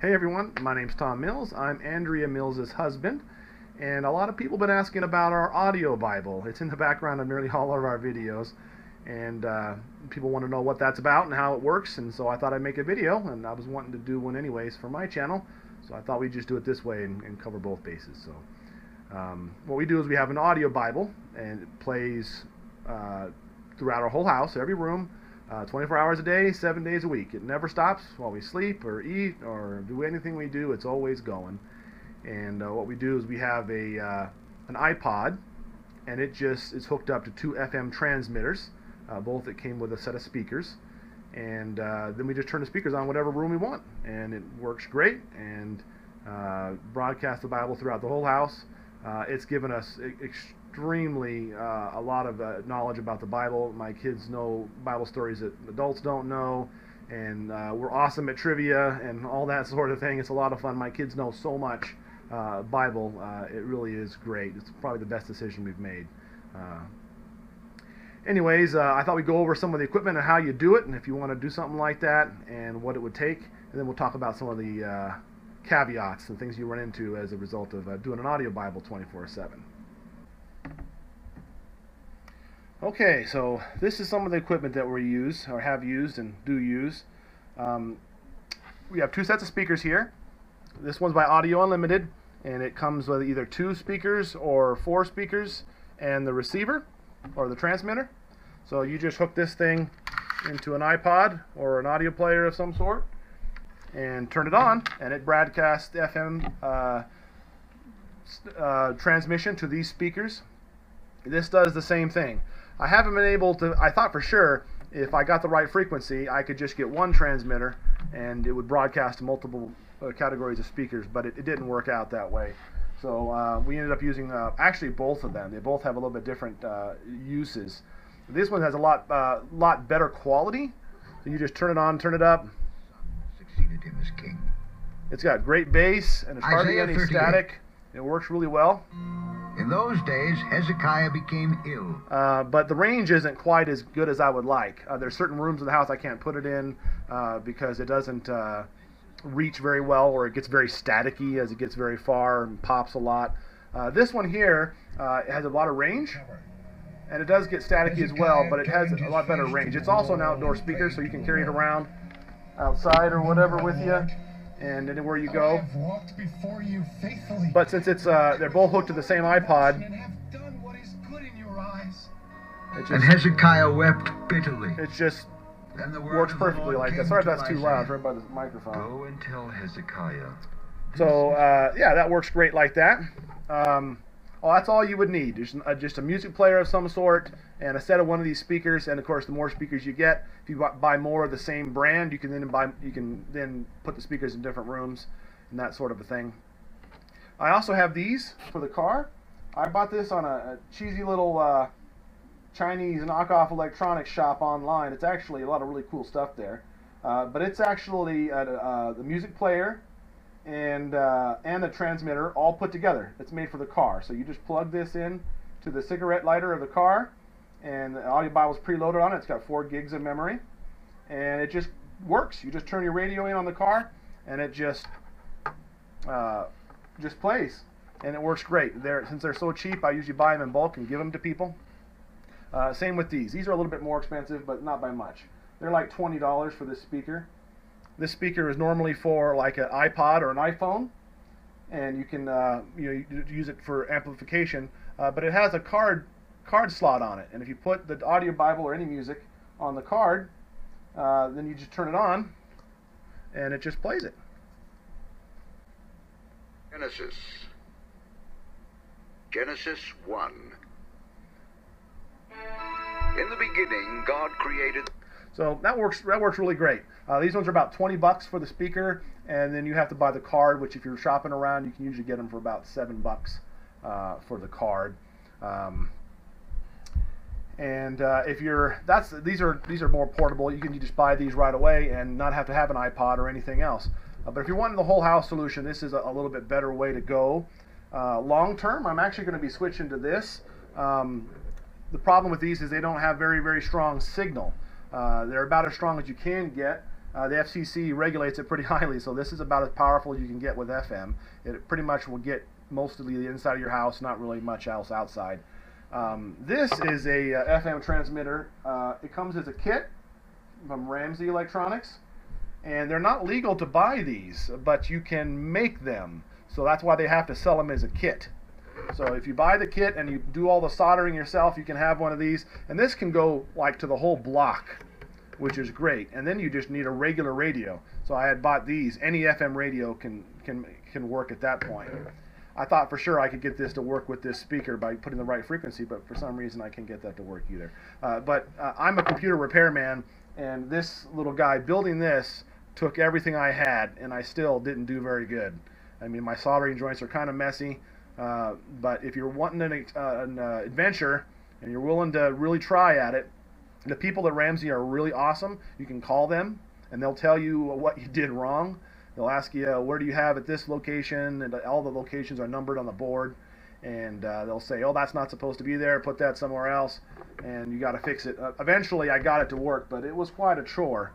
Hey everyone, my name's Tom Mills. I'm Andrea Mills' husband, and a lot of people have been asking about our audio Bible. It's in the background of nearly all of our videos, and people want to know what that's about and how it works, and so I thought I'd make a video, and I was wanting to do one anyways for my channel, so I thought we'd just do it this way and cover both bases. So what we do is we have an audio Bible, and it plays throughout our whole house, every room, 24 hours a day, 7 days a week. It never stops while we sleep or eat or do anything we do. It's always going. And what we do is we have an iPod, and it's hooked up to 2 FM transmitters. Both that came with a set of speakers. And then we just turn the speakers on whatever room we want. And it works great and broadcasts the Bible throughout the whole house. It's given us extremely a lot of knowledge about the Bible. My kids know Bible stories that adults don't know, and we're awesome at trivia and all that sort of thing. It's a lot of fun. My kids know so much Bible. It really is great. It's probably the best decision we've made. Anyways, I thought we'd go over some of the equipment and how you do it, and if you want to do something like that and what it would take, and then we'll talk about some of the caveats and things you run into as a result of doing an audio Bible 24/7. Okay, so this is some of the equipment that we use, or have used and do use. We have 2 sets of speakers here. This one's by Audio Unlimited, and it comes with either 2 speakers or 4 speakers and the receiver, or the transmitter. So you just hook this thing into an iPod or an audio player of some sort, and turn it on, and it broadcasts FM transmission to these speakers. This does the same thing. I haven't been able to, I thought for sure if I got the right frequency I could just get one transmitter and it would broadcast to multiple categories of speakers, but it didn't work out that way. So we ended up using actually both of them. They both have a little bit different uses. This one has a lot better quality, so you just turn it on, turn it up. Succeeded him as king. It's got great bass and it's hardly any static. It works really well. In those days, Hezekiah became ill. But the range isn't quite as good as I would like. There's certain rooms in the house I can't put it in because it doesn't reach very well, or it gets very staticky as it gets very far and pops a lot. This one here has a lot of range, and it does get staticky as well, but it has a lot better range. It's also an outdoor speaker, so you can carry it around outside or whatever with you, and anywhere you go. But since it's they're both hooked to the same iPod, and Hezekiah wept bitterly. It just works perfectly like that. Sorry if that's too loud, right by the microphone. Go and tell Hezekiah. So yeah, that works great like that. Well, that's all you would need. Just a music player of some sort and a set of one of these speakers. And of course, the more speakers you get, if you buy more of the same brand, you can then put the speakers in different rooms and that sort of a thing. I also have these for the car. I bought this on a cheesy little Chinese knockoff electronics shop online. It's actually a lot of really cool stuff there. But it's actually the music player and the transmitter all put together. It's made for the car. So you just plug this in to the cigarette lighter of the car, and the audio Bible's preloaded on it. It's got 4 gigs of memory, and it just works. You just turn your radio in on the car, and it just plays, and it works great. Since they're so cheap, I usually buy them in bulk and give them to people. Same with these. These are a little bit more expensive, but not by much. They're like $20 for this speaker. This speaker is normally for like an iPod or an iPhone, and you can you use it for amplification. But it has a card slot on it, and if you put the audio Bible or any music on the card, then you just turn it on, and it just plays it. Genesis 1. In the beginning, God created. So that works really great. These ones are about 20 bucks for the speaker, and then you have to buy the card, which if you're shopping around, you can usually get them for about 7 bucks for the card. These are more portable. You can just buy these right away and not have to have an iPod or anything else. But if you're wanting the whole house solution, this is a little bit better way to go. Long term, I'm actually going to be switching to this. The problem with these is they don't have very strong signal. They're about as strong as you can get, The FCC regulates it pretty highly, so this is about as powerful as you can get with FM. It pretty much will get mostly the inside of your house, not really much else outside. This is a FM transmitter. It comes as a kit from Ramsey Electronics, and they're not legal to buy these, but you can make them. So that's why they have to sell them as a kit. So if you buy the kit and you do all the soldering yourself, you can have one of these, and this can go like to the whole block, which is great. And then you just need a regular radio. So I had bought these. Any FM radio can work at that point. I thought for sure I could get this to work with this speaker by putting the right frequency, but for some reason I can't get that to work either. But I'm a computer repairman, and this little guy building this took everything I had, and I still didn't do very good. I mean, my soldering joints are kind of messy, but if you're wanting an adventure and you're willing to really try at it, the people at Ramsey are really awesome. You can call them, and they'll tell you what you did wrong. They'll ask you, where do you have at this location, and all the locations are numbered on the board, and they'll say, oh, that's not supposed to be there, put that somewhere else, and you got to fix it. Eventually I got it to work, but it was quite a chore,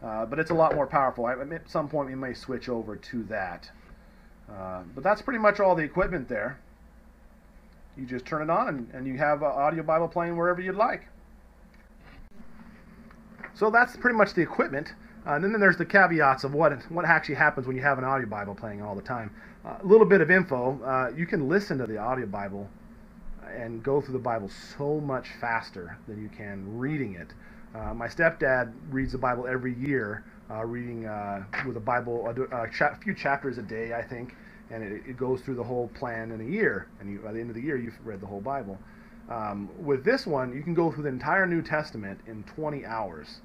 but it's a lot more powerful. At some point we may switch over to that, but that's pretty much all the equipment there. You just turn it on, and you have audio Bible playing wherever you'd like. So that's pretty much the equipment. And then there's the caveats of what actually happens when you have an audio Bible playing all the time. A little bit of info. You can listen to the audio Bible and go through the Bible so much faster than you can reading it. My stepdad reads the Bible every year, reading with a Bible a few chapters a day, I think, and it goes through the whole plan in a year. And by the end of the year, you've read the whole Bible. With this one, you can go through the entire New Testament in 20 hours.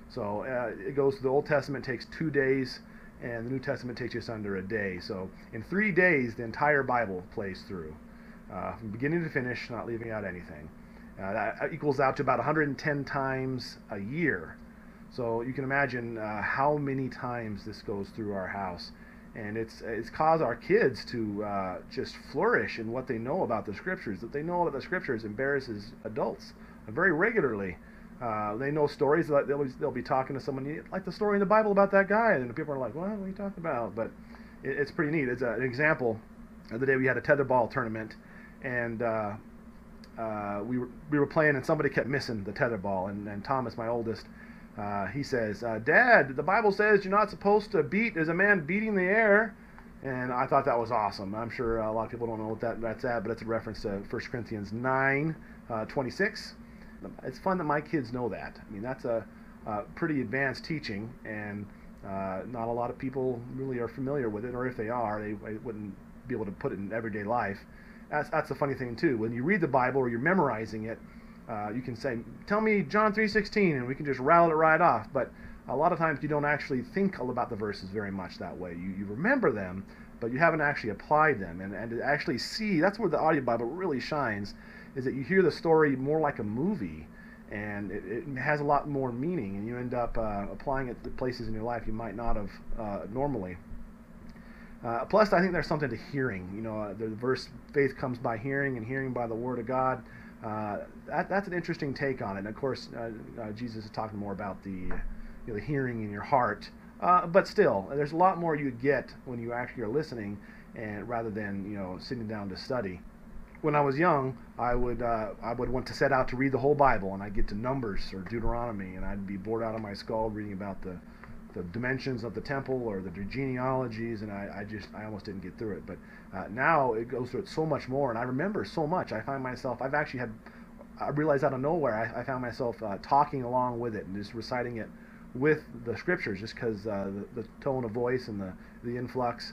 So it goes through the Old Testament, takes 2 days, and the New Testament takes just under a day. So in 3 days, the entire Bible plays through, from beginning to finish, not leaving out anything. That equals out to about 110 times a year. So you can imagine how many times this goes through our house. And it's caused our kids to just flourish in what they know about the Scriptures. That they know that the Scriptures embarrasses adults very regularly. They know stories. They'll be talking to someone, like the story in the Bible about that guy, and people are like, what are you talking about? But it's pretty neat. It's an example. The other day we had a tetherball tournament, and we were playing, and somebody kept missing the tetherball, and Thomas, my oldest, he says, Dad, the Bible says you're not supposed to beat as a man beating the air. And I thought that was awesome. I'm sure a lot of people don't know what that's at, but it's a reference to 1 Corinthians 9:26. It's fun that my kids know that. I mean, that's a pretty advanced teaching, and not a lot of people really are familiar with it, or if they are, they wouldn't be able to put it in everyday life. That's the funny thing, too. When you read the Bible or you're memorizing it, you can say, tell me John 3:16, and we can just rattle it right off. But a lot of times you don't actually think about the verses very much that way. You remember them, but you haven't actually applied them. And to actually see, that's where the audio Bible really shines, is that you hear the story more like a movie, and it has a lot more meaning, and you end up applying it to places in your life you might not have normally. Plus, I think there's something to hearing. You know, the verse, faith comes by hearing, and hearing by the Word of God. That's an interesting take on it. And of course, Jesus is talking more about the hearing in your heart. But still, there's a lot more you get when you actually are listening, and rather than sitting down to study. When I was young, I would want to set out to read the whole Bible, and I'd get to Numbers or Deuteronomy, and I'd be bored out of my skull reading about the dimensions of the temple or the genealogies, and I almost didn't get through it. But now it goes through it so much more, and I remember so much. I find myself, I realized out of nowhere, I found myself talking along with it and just reciting it with the Scriptures, just because the tone of voice and the influx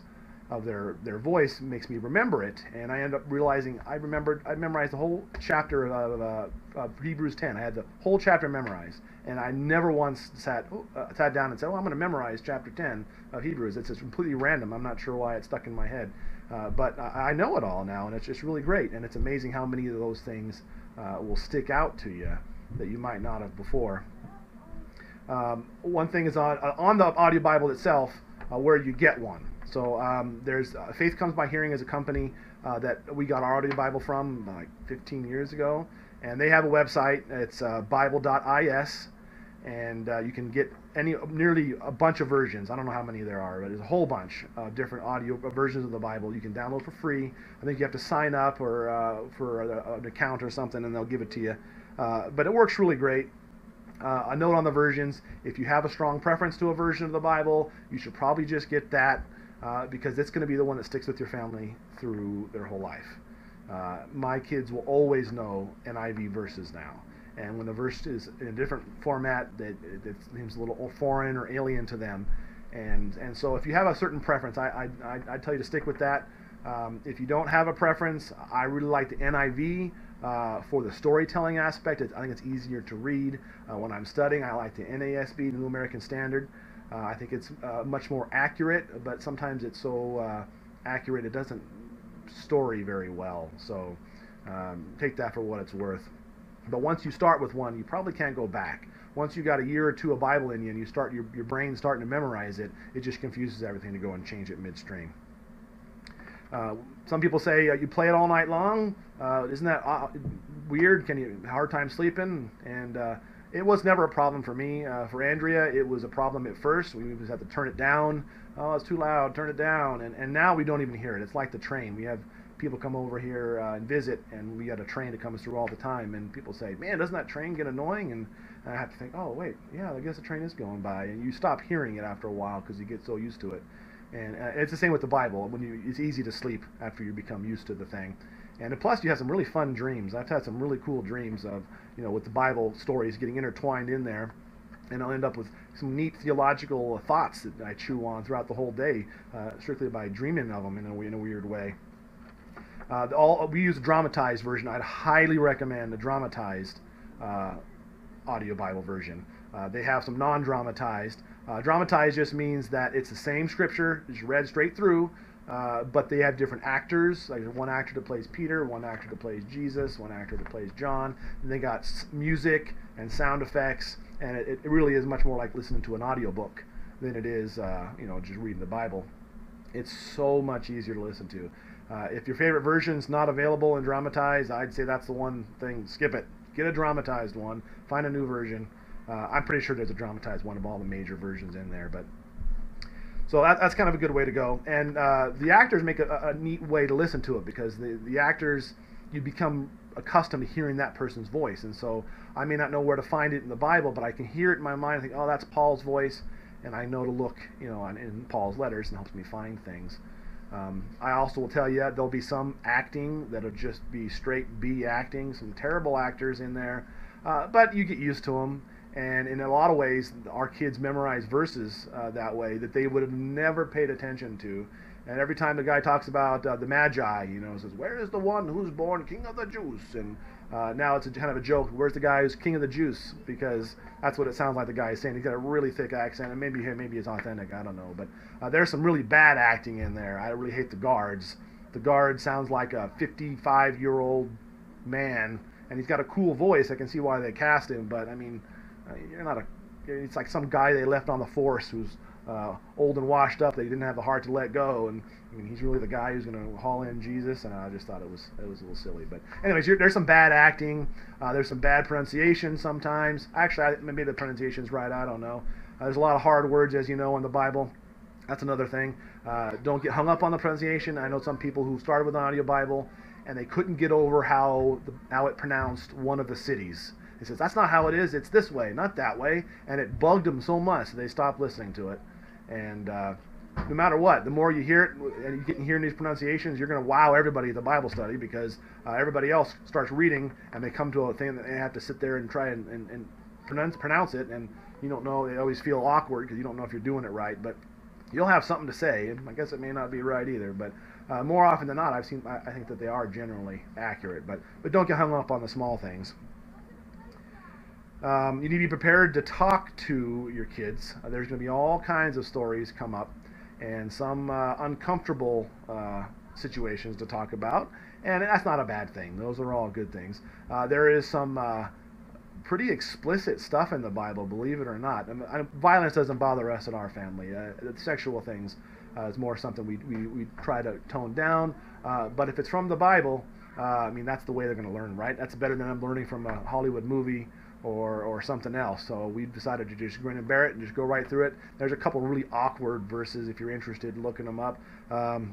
of their voice makes me remember it, and I end up realizing I memorized the whole chapter of Hebrews 10. I had the whole chapter memorized, and I never once sat down and said, I'm going to memorize chapter 10 of Hebrews. It's just completely random. I'm not sure why it's stuck in my head, but I know it all now, and it's just really great, and it's amazing how many of those things will stick out to you that you might not have before. One thing is on the audio Bible itself, where you get one. So there's Faith Comes by Hearing as a company that we got our audio Bible from like 15 years ago, and they have a website. It's bible.is, and you can get nearly a bunch of versions. I don't know how many there are, but there's a whole bunch of different audio versions of the Bible you can download for free. I think you have to sign up or for an account or something, and they'll give it to you. But it works really great. A note on the versions: if you have a strong preference to a version of the Bible, you should probably just get that because it's going to be the one that sticks with your family through their whole life. My kids will always know NIV verses now. And when the verse is in a different format, that seems a little foreign or alien to them. And so if you have a certain preference, I tell you to stick with that. If you don't have a preference, I really like the NIV for the storytelling aspect. I think it's easier to read. When I'm studying, I like the NASB, the New American Standard. I think it's much more accurate, but sometimes it's so accurate it doesn't story very well. So take that for what it's worth. But once you start with one, you probably can't go back. Once you got a year or two of Bible in you and you start your brain starting to memorize it, it just confuses everything to go and change it midstream. Some people say you play it all night long. Isn't that weird? Can you hard time sleeping? And it was never a problem for me. For Andrea, it was a problem at first. We just had to turn it down. Oh, it's too loud. Turn it down. And now we don't even hear it. It's like the train. We have people come over here and visit, and we got a train that comes through all the time, and people say, man, doesn't that train get annoying? And I have to think, oh wait, yeah, I guess the train is going by, and you stop hearing it after a while because you get so used to it. And it's the same with the Bible. It's easy to sleep after you become used to the thing. And plus, you have some really fun dreams. I've had some really cool dreams of, with the Bible stories getting intertwined in there, and I'll end up with some neat theological thoughts that I chew on throughout the whole day, strictly by dreaming of them in a weird way. We use a dramatized version. I'd highly recommend the dramatized audio Bible version. They have some non-dramatized. Dramatized just means that it's the same scripture, it's read straight through, but they have different actors. Like one actor that plays Peter, one actor that plays Jesus, one actor that plays John. And they got music and sound effects, and it really is much more like listening to an audiobook than it is, just reading the Bible. It's so much easier to listen to. If your favorite version's not available in dramatized, I'd say that's the one thing. Skip it. Get a dramatized one. Find a new version. I'm pretty sure there's a dramatized one of all the major versions in there. But so that's kind of a good way to go. And the actors make a neat way to listen to it because the actors, you become accustomed to hearing that person's voice. And so I may not know where to find it in the Bible, but I can hear it in my mind and think, oh, that's Paul's voice. And I know to look, in Paul's letters, and helps me find things. I also will tell you there'll be some acting that'll just be straight B acting, some terrible actors in there, but you get used to them. And in a lot of ways, our kids memorize verses that way that they would have never paid attention to. And every time the guy talks about the Magi, says, "Where is the one who's born King of the Jews?" And now it's kind of a joke. Where's the guy who's King of the Jews? Because that's what it sounds like the guy is saying. He's got a really thick accent, and maybe it's authentic. I don't know. But there's some really bad acting in there. I really hate the guards. The guard sounds like a 55-year-old man, and he's got a cool voice. I can see why they cast him, but I mean, it's like some guy they left on the force who's old and washed up. They didn't have the heart to let go, and I mean, he's really the guy who's going to haul in Jesus, and I just thought it was a little silly. But anyways, there's some bad acting. There's some bad pronunciation sometimes. Actually, maybe the pronunciation's right. I don't know. There's a lot of hard words, as you know, in the Bible. That's another thing. Don't get hung up on the pronunciation. I know some people who started with an audio Bible, and they couldn't get over how it pronounced one of the cities. He says, that's not how it is. It's this way, not that way. And it bugged them so much, they stopped listening to it. And no matter what, the more you hear it, and you get hearing these pronunciations, you're going to wow everybody at the Bible study because everybody else starts reading, and they come to a thing that they have to sit there and try and pronounce it, and you don't know. They always feel awkward because you don't know if you're doing it right. But you'll have something to say, and I guess it may not be right either. But more often than not, I think that they are generally accurate. But don't get hung up on the small things. You need to be prepared to talk to your kids. There's going to be all kinds of stories come up, and some uncomfortable situations to talk about, and that's not a bad thing. Those are all good things. There is some pretty explicit stuff in the Bible, believe it or not. Violence doesn't bother us in our family. Sexual things is more something we try to tone down, but if it's from the Bible, that's the way they're going to learn, right? That's better than them learning from a Hollywood movie or something else. So we decided to just grin and bear it and just go right through it. There's a couple really awkward verses if you're interested in looking them up. The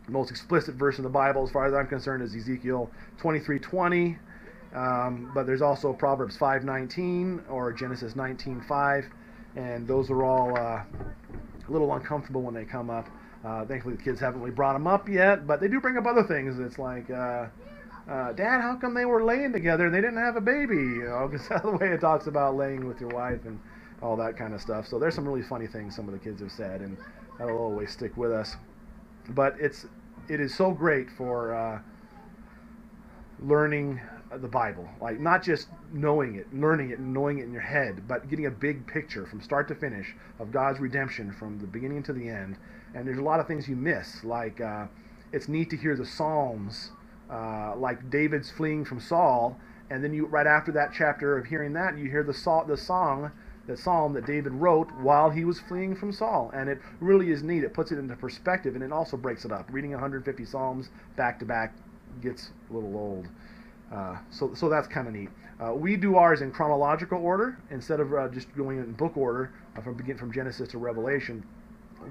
most explicit verse in the Bible, as far as I'm concerned, is Ezekiel 23:20. But there's also Proverbs 5:19 or Genesis 19:5, and those are all a little uncomfortable when they come up. Thankfully, the kids haven't really brought them up yet, but they do bring up other things. It's like, Dad, how come they were laying together and they didn't have a baby? You know, because that's the way it talks about laying with your wife and all that kind of stuff. So there's some really funny things some of the kids have said, and that'll always stick with us. But it is so great for learning the Bible, like not just knowing it, learning it, and knowing it in your head, but getting a big picture from start to finish of God's redemption from the beginning to the end. And there's a lot of things you miss, like it's neat to hear the Psalms, like David's fleeing from Saul, and then you right after that chapter of hearing that, you hear the psalm that David wrote while he was fleeing from Saul, and it really is neat. It puts it into perspective, and it also breaks it up. Reading 150 Psalms back to back gets a little old. So that's kind of neat. We do ours in chronological order instead of just going in book order from Genesis to Revelation.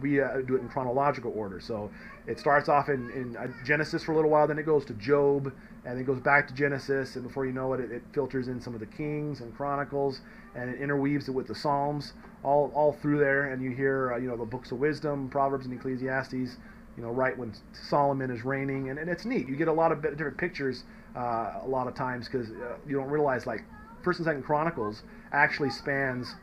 We do it in chronological order. So it starts off in Genesis for a little while, then it goes to Job, and then goes back to Genesis, and before you know it, it filters in some of the Kings and Chronicles, and it interweaves it with the Psalms all through there, and you hear the books of wisdom, Proverbs and Ecclesiastes, right when Solomon is reigning, and it's neat. You get a lot of different pictures a lot of times because you don't realize like First and Second Chronicles actually spans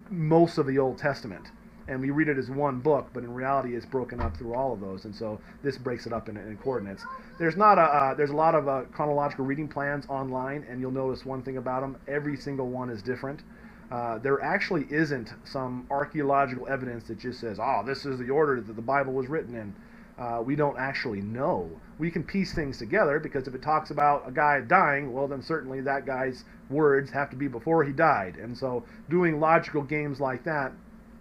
most of the Old Testament, and we read it as one book, but in reality it's broken up through all of those, and so this breaks it up in coordinates. There's a lot of chronological reading plans online, and you'll notice one thing about them: every single one is different. There actually isn't some archaeological evidence that just says, oh, this is the order that the Bible was written in. We don't actually know. We can piece things together because if it talks about a guy dying, well, then certainly that guy's words have to be before he died. And so doing logical games like that,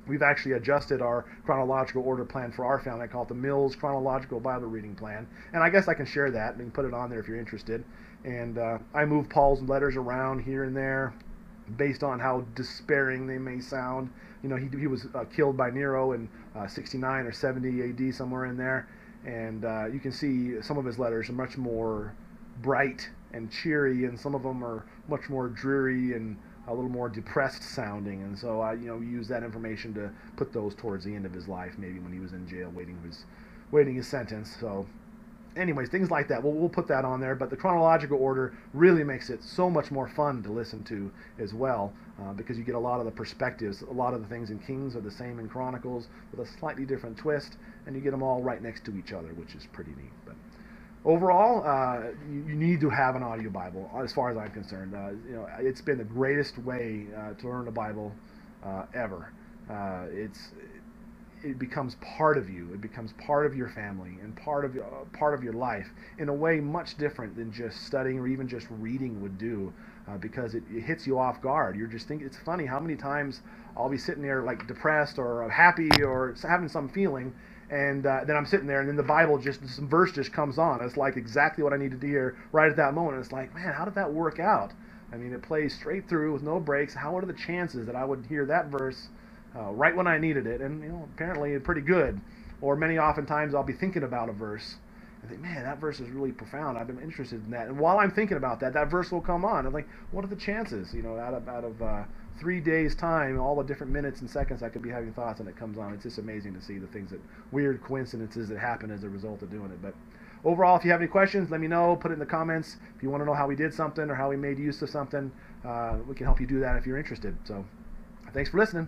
we've actually adjusted our chronological order plan for our family. I call it the Mills Chronological Bible Reading Plan. And I guess I can share that and put it on there if you're interested. And I move Paul's letters around here and there based on how despairing they may sound. He was killed by Nero in 69 or 70 AD, somewhere in there. And you can see some of his letters are much more bright and cheery, and some of them are much more dreary and a little more depressed sounding. And so I use that information to put those towards the end of his life, maybe when he was in jail waiting his sentence. So anyways, things like that. We'll put that on there, but the chronological order really makes it so much more fun to listen to as well, because you get a lot of the perspectives. A lot of the things in Kings are the same in Chronicles with a slightly different twist, and you get them all right next to each other, which is pretty neat. But overall, you need to have an audio Bible, as far as I'm concerned. It's been the greatest way to learn the Bible ever. It becomes part of you. It becomes part of your family and part of your life in a way much different than just studying or even just reading would do, because it hits you off guard. You're just thinking. It's funny how many times I'll be sitting there like depressed or happy or having some feeling, and then I'm sitting there, and then the Bible some verse just comes on. It's like exactly what I needed to hear right at that moment. It's like, man, how did that work out? I mean, it plays straight through with no breaks. How are the chances that I would hear that verse right when I needed it? And apparently pretty good. Or oftentimes I'll be thinking about a verse and think, man, that verse is really profound. I've been interested in that. And while I'm thinking about that, that verse will come on. I'm like, what are the chances? Out of 3 days time, all the different minutes and seconds I could be having thoughts, and it comes on. It's just amazing to see the things weird coincidences that happen as a result of doing it. But overall, if you have any questions, let me know. Put it in the comments. If you want to know how we did something or how we made use of something, we can help you do that if you're interested. So thanks for listening.